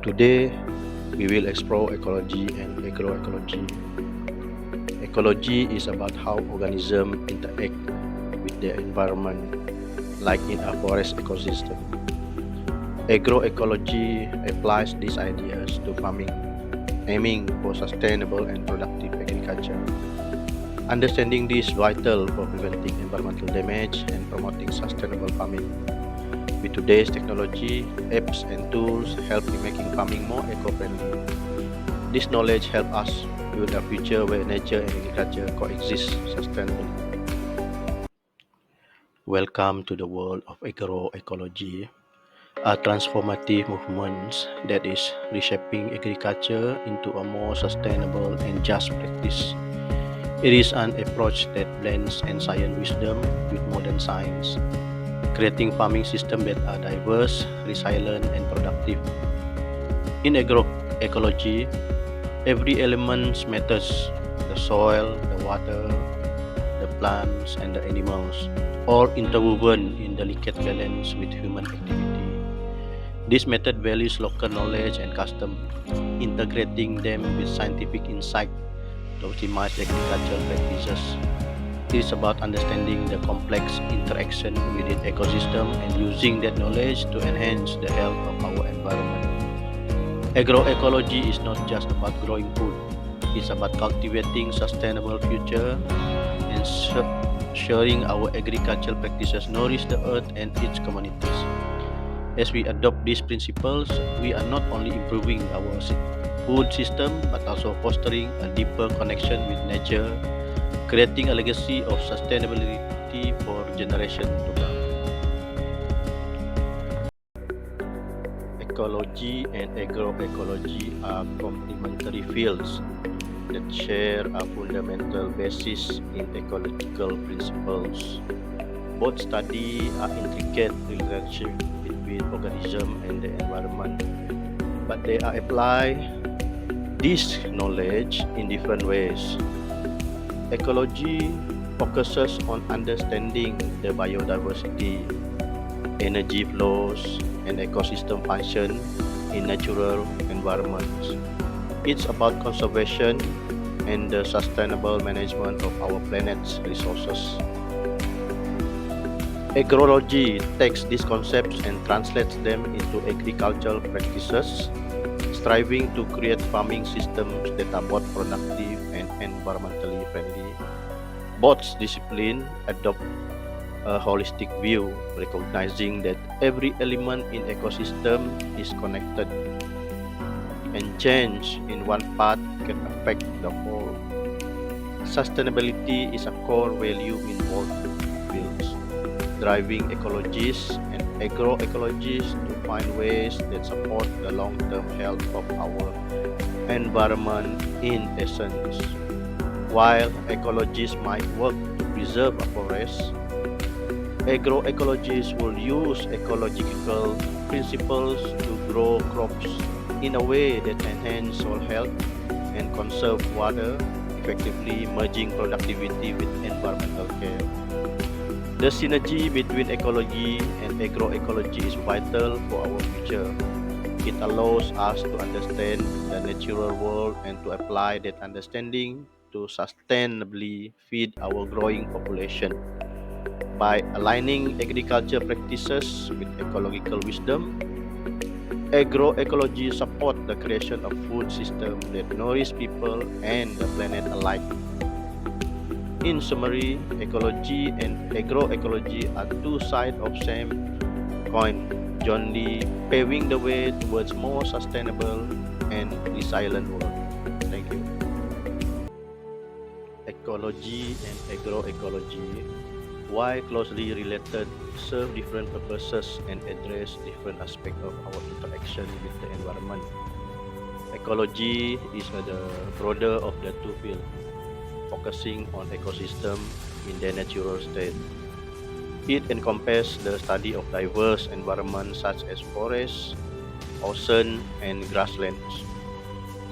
Today, we will explore ecology and agroecology. Ecology is about how organisms interact with their environment, like in a forest ecosystem. Agroecology applies these ideas to farming, aiming for sustainable and productive agriculture. Understanding this is vital for preventing environmental damage and promoting sustainable farming. With today's technology, apps and tools help in making farming more eco-friendly. This knowledge helps us build a future where nature and agriculture coexist sustainably. Welcome to the world of agroecology, a transformative movement that is reshaping agriculture into a more sustainable and just practice. It is an approach that blends ancient wisdom with modern science, creating farming systems that are diverse, resilient, and productive. In agroecology, every element matters: the soil, the water, the plants, and the animals, all interwoven in delicate balance with human activity. This method values local knowledge and custom, integrating them with scientific insight to optimize agricultural practices. It is about understanding the complex interaction within ecosystem and using that knowledge to enhance the health of our environment. Agroecology is not just about growing food, it's about cultivating sustainable future and ensuring our agricultural practices nourish the earth and its communities. As we adopt these principles, we are not only improving our food system but also fostering a deeper connection with nature, creating a legacy of sustainability for generations to come. Ecology and agroecology are complementary fields that share a fundamental basis in ecological principles. Both study an intricate relationship between organism and the environment, but they are apply this knowledge in different ways. Ecology focuses on understanding the biodiversity, energy flows, and ecosystem function in natural environments. It's about conservation and the sustainable management of our planet's resources. Agroecology takes these concepts and translates them into agricultural practices, striving to create farming systems that are both productive and environmentally friendly. Both disciplines adopt a holistic view, recognizing that every element in ecosystem is connected, and change in one part can affect the whole. Sustainability is a core value in both fields, driving ecologists and agroecologists to find ways that support the long-term health of our environment. In essence, while ecologists might work to preserve a forest, agroecologists will use ecological principles to grow crops in a way that enhance soil health and conserve water, effectively merging productivity with environmental care. The synergy between ecology and agroecology is vital for our future. It allows us to understand the natural world and to apply that understanding to sustainably feed our growing population. By aligning agriculture practices with ecological wisdom, agroecology supports the creation of food systems that nourish people and the planet alike. In summary, ecology and agroecology are two sides of same coin, jointly paving the way towards more sustainable and resilient world. Thank you. Ecology and agroecology, while closely related, serve different purposes and address different aspects of our interaction with the environment. Ecology is the broader of the two fields, focusing on ecosystem in their natural state. It encompasses the study of diverse environments such as forests, ocean, and grasslands.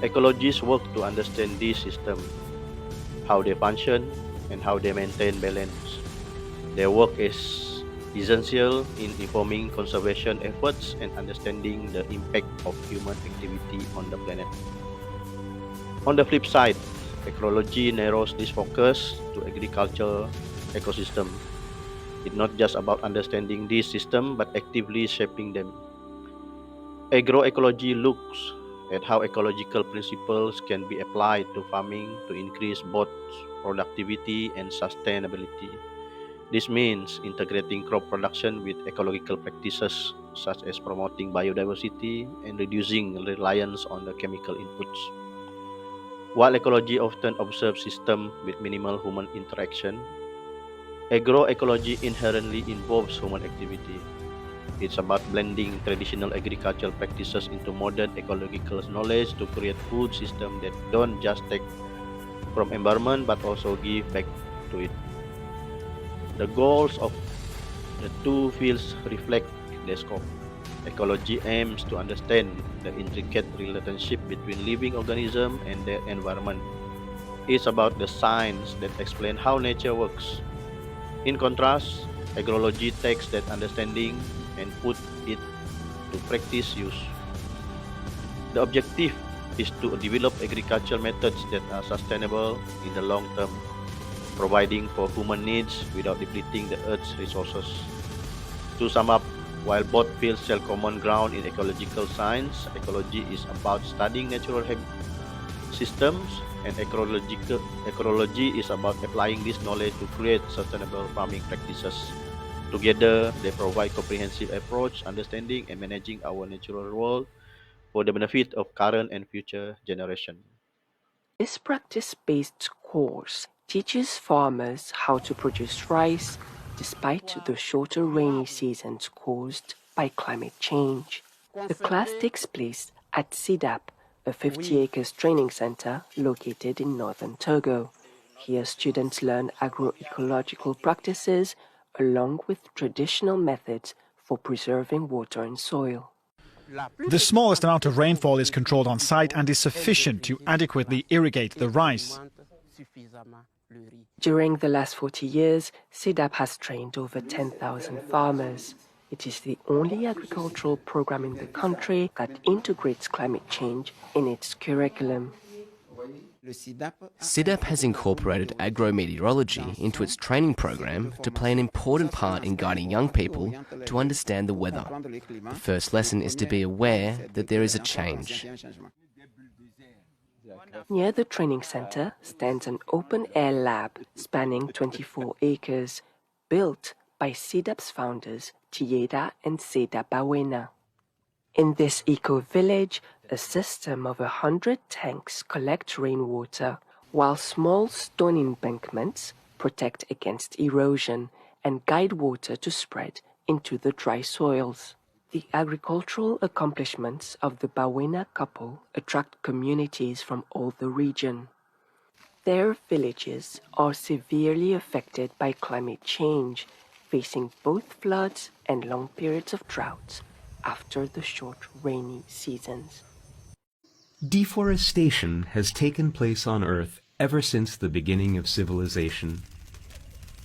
Ecologists work to understand these systems, how they function, and how they maintain balance. Their work is essential in informing conservation efforts and understanding the impact of human activity on the planet. On the flip side, ecology narrows this focus to agriculture ecosystem. It's not just about understanding these systems but actively shaping them. Agroecology looks at how ecological principles can be applied to farming to increase both productivity and sustainability. This means integrating crop production with ecological practices such as promoting biodiversity and reducing reliance on the chemical inputs. While ecology often observes systems with minimal human interaction, agroecology inherently involves human activity. It's about blending traditional agricultural practices into modern ecological knowledge to create food systems that don't just take from environment but also give back to it. The goals of the two fields reflect their scope. Ecology aims to understand the intricate relationship between living organisms and their environment. It's about the science that explains how nature works. In contrast, agrology takes that understanding and put it to practice use. The objective is to develop agricultural methods that are sustainable in the long term, providing for human needs without depleting the Earth's resources. To sum up, while both fields share common ground in ecological science, ecology is about studying natural systems, and ecology is about applying this knowledge to create sustainable farming practices. Together, they provide comprehensive approach, understanding, and managing our natural world for the benefit of current and future generations. This practice-based course teaches farmers how to produce rice despite the shorter rainy seasons caused by climate change. The class takes place at SIDAP, a 50 acres training center located in northern Togo. Here students learn agroecological practices along with traditional methods for preserving water and soil. The smallest amount of rainfall is controlled on site and is sufficient to adequately irrigate the rice. During the last 40 years, SIDAP has trained over 10,000 farmers. It is the only agricultural program in the country that integrates climate change in its curriculum. SIDAP has incorporated agrometeorology into its training program to play an important part in guiding young people to understand the weather. The first lesson is to be aware that there is a change. Near the training center stands an open-air lab spanning 24 acres, built by SIDAP's founders Tieda and Seda Bawena. In this eco-village, a system of 100 tanks collect rainwater, while small stone embankments protect against erosion and guide water to spread into the dry soils. The agricultural accomplishments of the Bawena couple attract communities from all the region. Their villages are severely affected by climate change, facing both floods and long periods of droughts after the short rainy seasons. Deforestation has taken place on Earth ever since the beginning of civilization.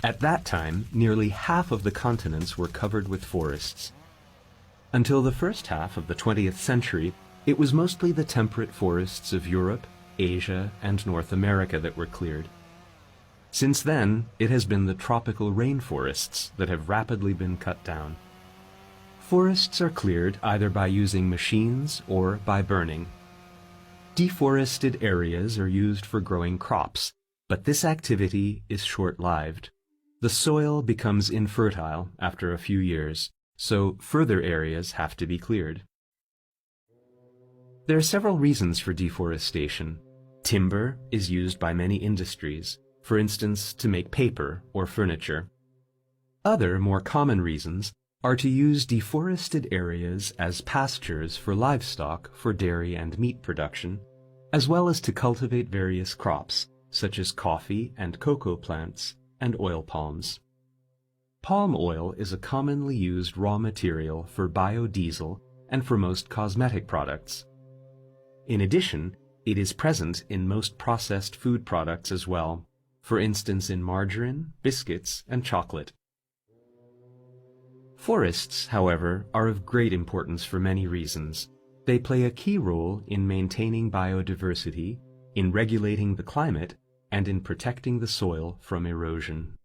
At that time, nearly half of the continents were covered with forests. Until the first half of the 20th century, it was mostly the temperate forests of Europe, Asia, and North America that were cleared. Since then, it has been the tropical rainforests that have rapidly been cut down. Forests are cleared either by using machines or by burning. Deforested areas are used for growing crops, but this activity is short-lived. The soil becomes infertile after a few years, so further areas have to be cleared. There are several reasons for deforestation. Timber is used by many industries, for instance, to make paper or furniture. Other, more common reasons are to use deforested areas as pastures for livestock for dairy and meat production, as well as to cultivate various crops, such as coffee and cocoa plants and oil palms. Palm oil is a commonly used raw material for biodiesel and for most cosmetic products. In addition, it is present in most processed food products as well, for instance in margarine, biscuits, and chocolate. Forests, however, are of great importance for many reasons. They play a key role in maintaining biodiversity, in regulating the climate, and in protecting the soil from erosion.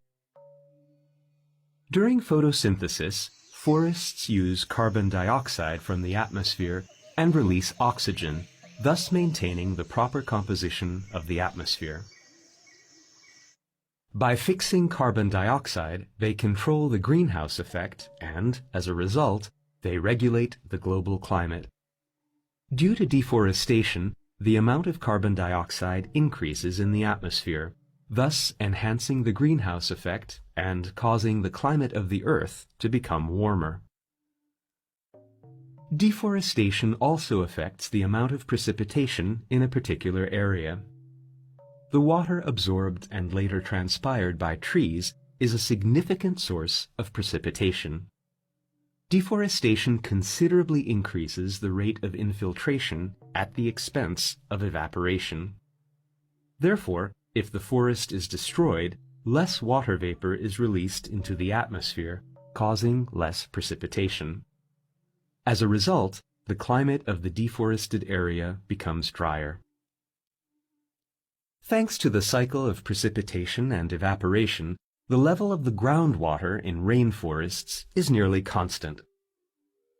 During photosynthesis, forests use carbon dioxide from the atmosphere and release oxygen, thus maintaining the proper composition of the atmosphere. By fixing carbon dioxide, they control the greenhouse effect and, as a result, they regulate the global climate. Due to deforestation, the amount of carbon dioxide increases in the atmosphere, thus enhancing the greenhouse effect and causing the climate of the Earth to become warmer. Deforestation also affects the amount of precipitation in a particular area. The water absorbed and later transpired by trees is a significant source of precipitation. Deforestation considerably increases the rate of infiltration at the expense of evaporation. Therefore, if the forest is destroyed, less water vapor is released into the atmosphere, causing less precipitation. As a result, the climate of the deforested area becomes drier. Thanks to the cycle of precipitation and evaporation, the level of the groundwater in rainforests is nearly constant.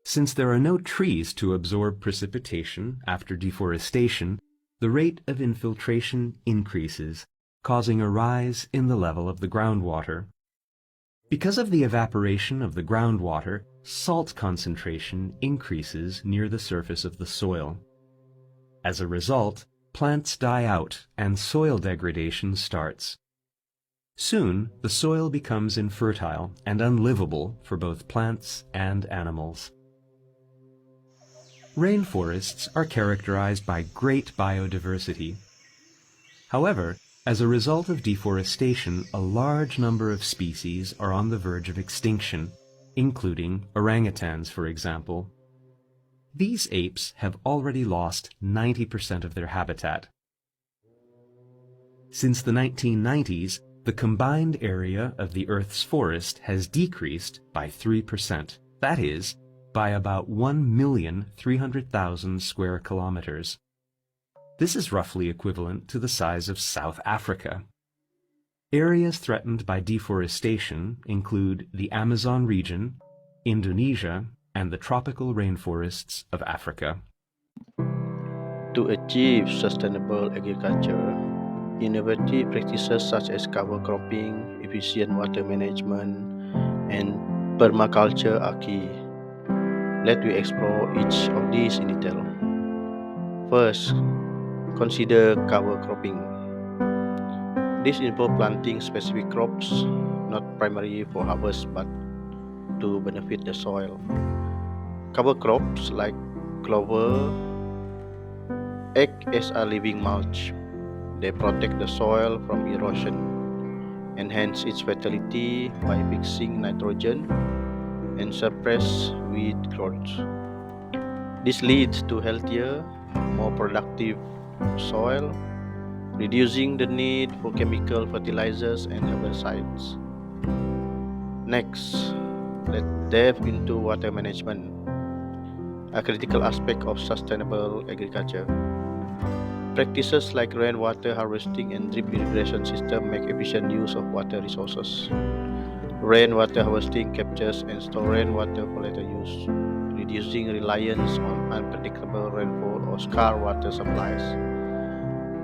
Since there are no trees to absorb precipitation after deforestation, the rate of infiltration increases, causing a rise in the level of the groundwater. Because of the evaporation of the groundwater, salt concentration increases near the surface of the soil. As a result, plants die out and soil degradation starts. Soon, the soil becomes infertile and unlivable for both plants and animals. Rainforests are characterized by great biodiversity. However, as a result of deforestation, a large number of species are on the verge of extinction, including orangutans, for example. These apes have already lost 90% of their habitat. Since the 1990s, the combined area of the Earth's forest has decreased by 3%, that is, by about 1,300,000 square kilometers. This is roughly equivalent to the size of South Africa. Areas threatened by deforestation include the Amazon region, Indonesia, and the tropical rainforests of Africa. To achieve sustainable agriculture, innovative practices such as cover cropping, efficient water management, and permaculture are key. Let me explore each of these in detail. First, consider cover cropping. This involves planting specific crops, not primarily for harvest but to benefit the soil. Cover crops like clover act as a living mulch. They protect the soil from erosion, enhance its fertility by fixing nitrogen, and suppress weed growth. This leads to healthier, more productive soil, reducing the need for chemical fertilizers and herbicides. Next, let's delve into water management, a critical aspect of sustainable agriculture. Practices like rainwater harvesting and drip irrigation system make efficient use of water resources. Rainwater harvesting captures and stores rainwater for later use, reducing reliance on unpredictable rainfall or scarce water supplies.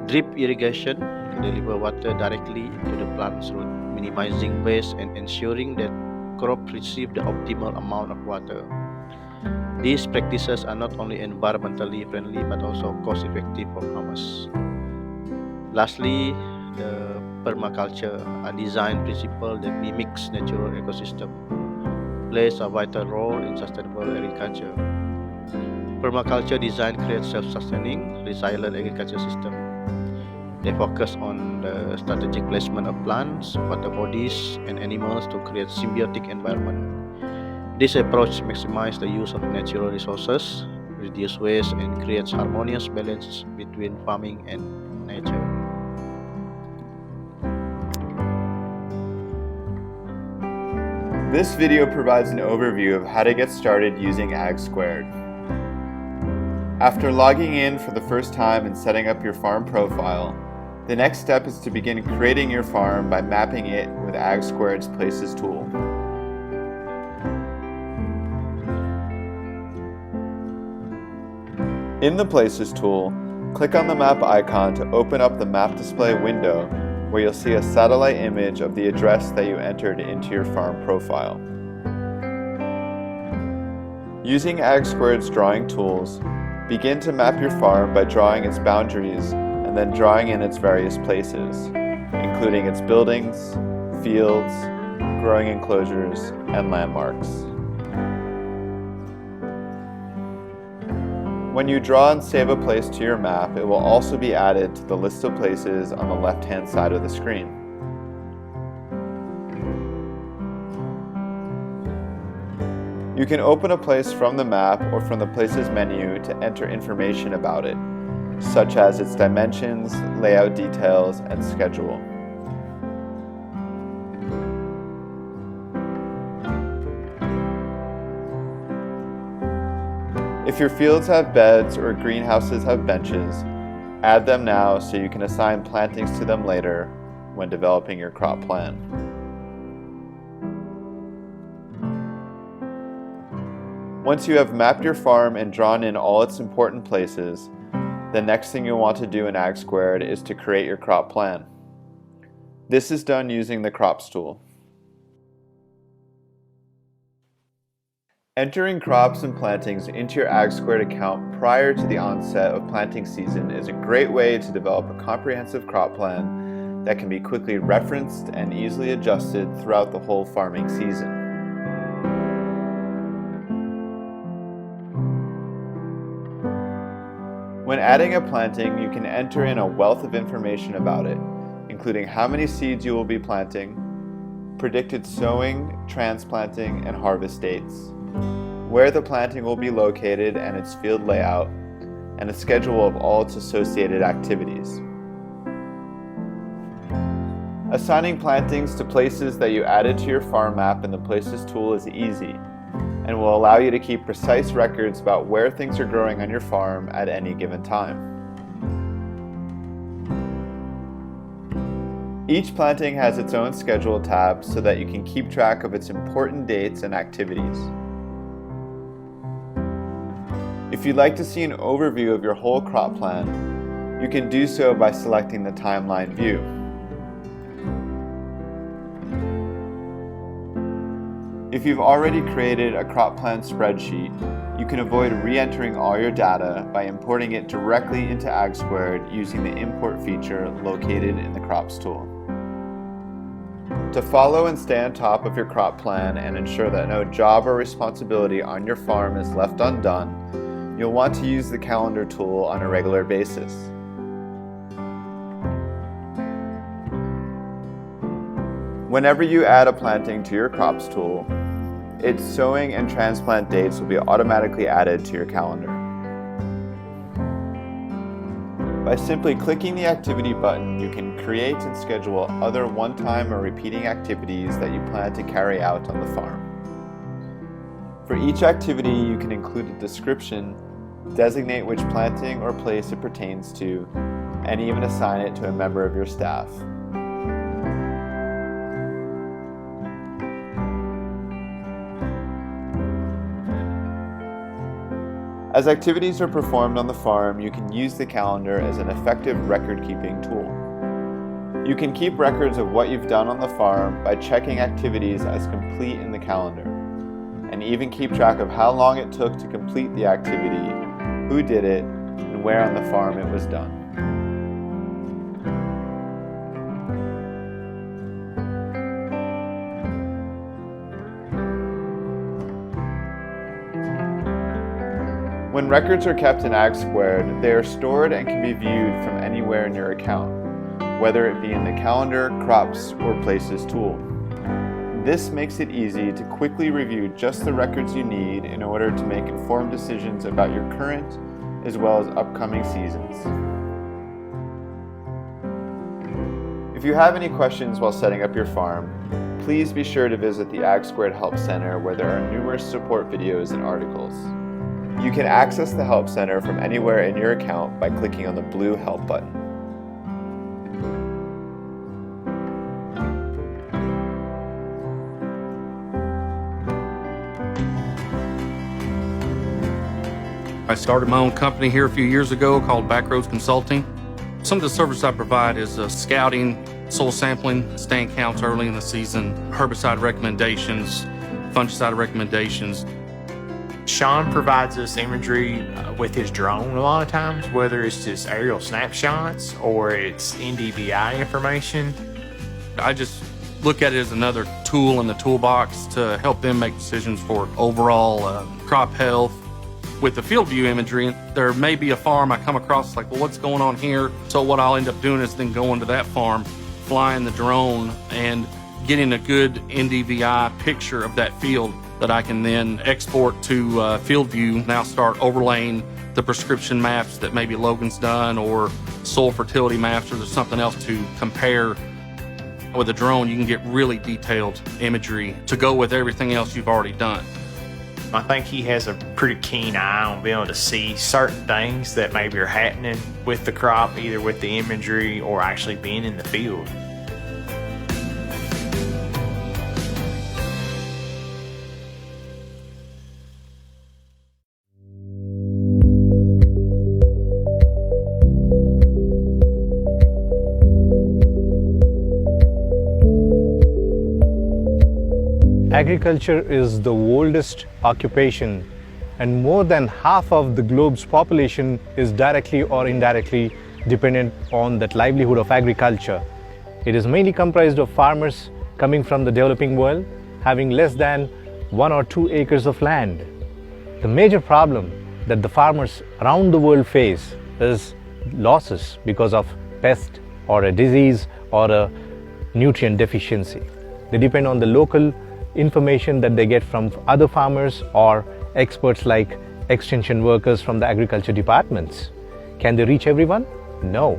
Drip irrigation delivers water directly into the plant's root, minimizing waste and ensuring that crops receive the optimal amount of water. These practices are not only environmentally friendly but also cost-effective for farmers. Lastly, the permaculture, a design principle that mimics natural ecosystem, plays a vital role in sustainable agriculture. Permaculture design creates self-sustaining, resilient agriculture system. They focus on the strategic placement of plants, water bodies, and animals to create symbiotic environment. This approach maximizes the use of natural resources, reduces waste, and creates harmonious balance between farming and nature. This video provides an overview of how to get started using Ag². After logging in for the first time and setting up your farm profile, the next step is to begin creating your farm by mapping it with Ag²'s Places tool. In the Places tool, click on the map icon to open up the map display window where you'll see a satellite image of the address that you entered into your farm profile. Using Ag²'s drawing tools, begin to map your farm by drawing its boundaries and then drawing in its various places, including its buildings, fields, growing enclosures, and landmarks. When you draw and save a place to your map, it will also be added to the list of places on the left-hand side of the screen. You can open a place from the map or from the Places menu to enter information about it, such as its dimensions, layout details, and schedule. If your fields have beds or greenhouses have benches, add them now so you can assign plantings to them later when developing your crop plan. Once you have mapped your farm and drawn in all its important places, the next thing you'll want to do in Ag² is to create your crop plan. This is done using the Crops tool. Entering crops and plantings into your Ag² account prior to the onset of planting season is a great way to develop a comprehensive crop plan that can be quickly referenced and easily adjusted throughout the whole farming season. When adding a planting, you can enter in a wealth of information about it, including how many seeds you will be planting, predicted sowing, transplanting, and harvest dates, where the planting will be located and its field layout, and a schedule of all its associated activities. Assigning plantings to places that you added to your farm map in the Places tool is easy, and will allow you to keep precise records about where things are growing on your farm at any given time. Each planting has its own schedule tab so that you can keep track of its important dates and activities. If you'd like to see an overview of your whole crop plan, you can do so by selecting the timeline view. If you've already created a crop plan spreadsheet, you can avoid re-entering all your data by importing it directly into Ag² using the import feature located in the Crops tool. To follow and stay on top of your crop plan and ensure that no job or responsibility on your farm is left undone, you'll want to use the Calendar tool on a regular basis. Whenever you add a planting to your Crops tool, its sowing and transplant dates will be automatically added to your calendar. By simply clicking the Activity button, you can create and schedule other one-time or repeating activities that you plan to carry out on the farm. For each activity, you can include a description, designate which planting or place it pertains to, and even assign it to a member of your staff. As activities are performed on the farm, you can use the calendar as an effective record-keeping tool. You can keep records of what you've done on the farm by checking activities as complete in the calendar, and even keep track of how long it took to complete the activity, who did it, and where on the farm it was done. When records are kept in Ag², they are stored and can be viewed from anywhere in your account, whether it be in the Calendar, Crops, or Places tool. This makes it easy to quickly review just the records you need in order to make informed decisions about your current as well as upcoming seasons. If you have any questions while setting up your farm, please be sure to visit the Ag Squared Help Center, where there are numerous support videos and articles. You can access the Help Center from anywhere in your account by clicking on the blue Help button. I started my own company here a few years ago called Backroads Consulting. Some of the service I provide is scouting, soil sampling, stand counts early in the season, herbicide recommendations, fungicide recommendations. Sean provides us imagery with his drone a lot of times, whether it's just aerial snapshots or it's NDVI information. I just look at it as another tool in the toolbox to help them make decisions for overall crop health. With the field view imagery, there may be a farm I come across like, well, what's going on here? So what I'll end up doing is then going to that farm, flying the drone and getting a good NDVI picture of that field that I can then export to field view. Now start overlaying the prescription maps that maybe Logan's done, or soil fertility maps, or there's something else to compare. With a drone, you can get really detailed imagery to go with everything else you've already done. I think he has a pretty keen eye on being able to see certain things that maybe are happening with the crop, either with the imagery or actually being in the field. Agriculture is the oldest occupation, and more than half of the globe's population is directly or indirectly dependent on that livelihood of agriculture. It is mainly comprised of farmers coming from the developing world, having less than 1 or 2 acres of land. The major problem that the farmers around the world face is losses because of pest or a disease or a nutrient deficiency. They depend on the local information that they get from other farmers or experts like extension workers from the agriculture departments. Can they reach everyone? No.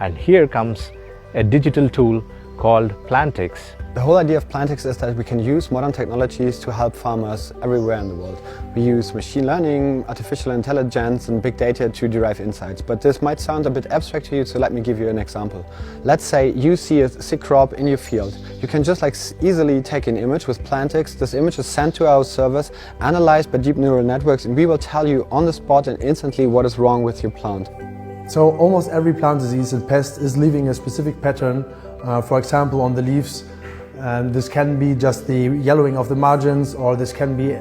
And here comes a digital tool called Plantix. The whole idea of Plantix is that we can use modern technologies to help farmers everywhere in the world. We use machine learning, artificial intelligence and big data to derive insights. But this might sound a bit abstract to you, so let me give you an example. Let's say you see a sick crop in your field. You can just easily take an image with Plantix. This image is sent to our servers, analyzed by deep neural networks, and we will tell you on the spot and instantly what is wrong with your plant. So almost every plant disease and pest is leaving a specific pattern, for example on the leaves. This can be just the yellowing of the margins, or this can be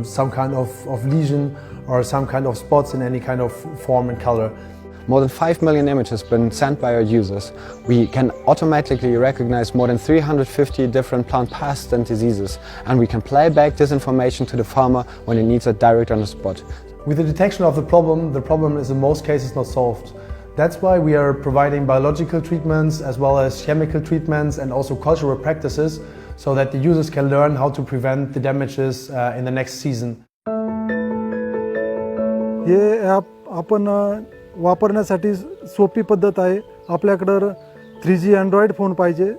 some kind of lesion or some kind of spots in any kind of form and color. More than 5 million images have been sent by our users. We can automatically recognize more than 350 different plant pests and diseases, and we can play back this information to the farmer when he needs it direct on the spot. With the detection of the problem is in most cases not solved. That's why we are providing biological treatments as well as chemical treatments and also cultural practices, so that the users can learn how to prevent the damages in the next season. हे app आपण वापरण्यासाठी सोपी पद्धत आहे. आपल्याकडे 3G Android phone पाहिजे,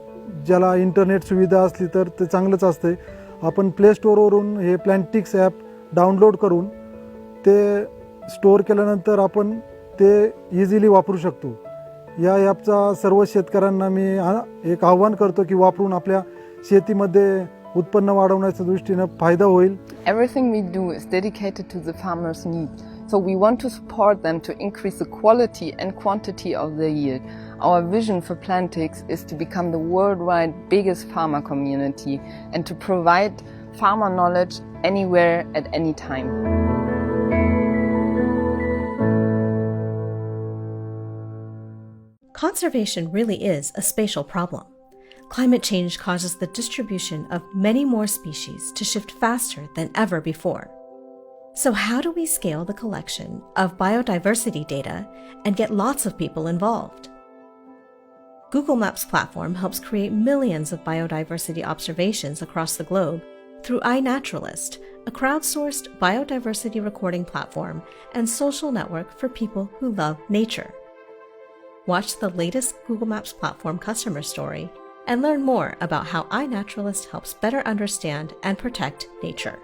ज्याला internet सुविधा असली तर ते चांगलंच असते. आपण प्ले स्टोरवरून हे प्लॅन्टिक्स ॲप डाउनलोड करून ते स्टोर केल्यानंतर आपण ते इझिली वापरू शकतो. या ॲपचा सर्व शेतकऱ्यांना मी एक आव्हान करतो की वापरून आपल्या शेतीमध्ये उत्पन्न वाढवण्याच्या दृष्टीने फायदा होईल. Everything we do is dedicated to the farmers' need. So we want to support them to increase the quality and quantity of their yield. Our vision for Plantix is to become the worldwide biggest farmer community and to provide farmer knowledge anywhere at any time. Conservation really is a spatial problem. Climate change causes the distribution of many more species to shift faster than ever before. So how do we scale the collection of biodiversity data and get lots of people involved? Google Maps platform helps create millions of biodiversity observations across the globe through iNaturalist, a crowdsourced biodiversity recording platform and social network for people who love nature. Watch the latest Google Maps platform customer story and learn more about how iNaturalist helps better understand and protect nature.